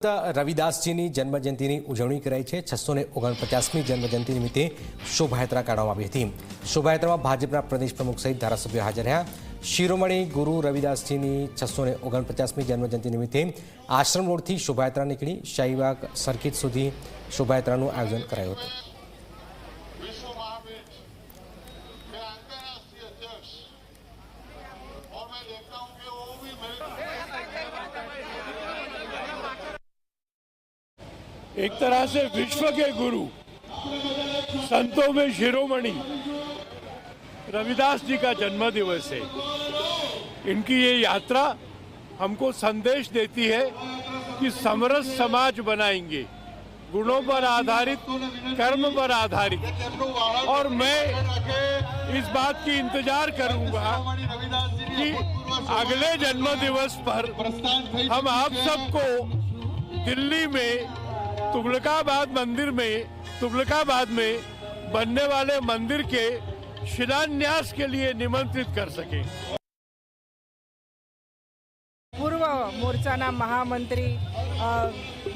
રવિદાસજીની જન્મજયંતિની ઉજવણી કરાઈ છે। 649મી જન્મજયંતિ નિમિત્તે શોભાયાત્રા કાઢવામાં આવી હતી। શોભાયાત્રામાં ભાજપના પ્રદેશ પ્રમુખ સહિત ધારાસભ્યો હાજર રહ્યા। શિરોમણી ગુરુ રવિદાસજીની 649મી જન્મજયંતિ નિમિત્તે આશ્રમ રોડથી શોભાયાત્રા નીકળી શાહીબાગ સર્કિટ સુધી શોભાયાત્રાનું આયોજન કરાયું હતું। एक तरह से विश्व के गुरु संतों में शिरोमणि रविदास जी का जन्म दिवस है। इनकी ये यात्रा हमको संदेश देती है कि समरस समाज बनाएंगे, गुणों पर आधारित, कर्म पर आधारित। और मैं इस बात की इंतजार करूंगा कि अगले जन्म दिवस पर हम आप सबको दिल्ली में तुगलकाबाद में बनने वाले मंदिर के शिलान्यास के लिए निमंत्रित कर सके। पूर्व मोर्चाना महामंत्री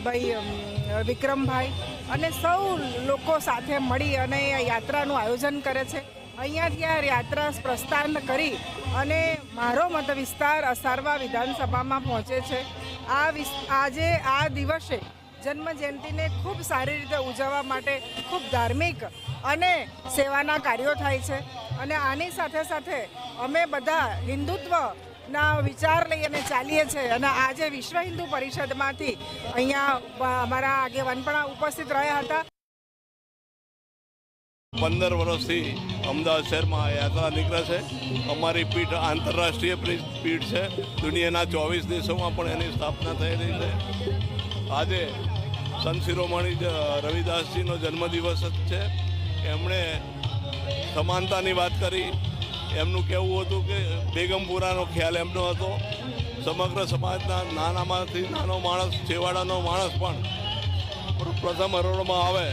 भाई विक्रम भाई अने सौ लोको साथे मळी अने यात्रानुं आयोजन करे छे। अहींयाथी आ यात्रा प्रस्थान करी अने मारो मत विस्तार असारवा विधानसभामां पहोंचे छे। आजे आ दिवसे जन्म जयंती ने खूब सारी रीते उजववा माटे खूब धार्मिक अने सेवाना कार्यों थाय छे। अने आनी साथे साथे अमे बधा हिंदुत्वना विचार लईने चालीए छे। अने आजे विश्व हिंदू परिषदमांथी अहींया अमारा आगेवान पण उपस्थित रह्या हता। 15 વર્ષથી અમદાવાદ શહેરમાં યાત્રા નીકળે છે। અમારી પીઠ આંતરરાષ્ટ્રીય પીઠ છે। દુનિયાના 24 દેશોમાં પણ એની સ્થાપના થયેલી છે। આજે સંત શિરોમણી રવિદાસજીનો જન્મદિવસ છે। એમણે સમાનતાની વાત કરી। એમનું કહેવું હતું કે બેગમપુરાનો ખ્યાલ એમનો હતો। સમગ્ર સમાજના નાનામાંથી નાનો માણસ, છેવાડાનો માણસ પણ પ્રથમ હરોળમાં આવે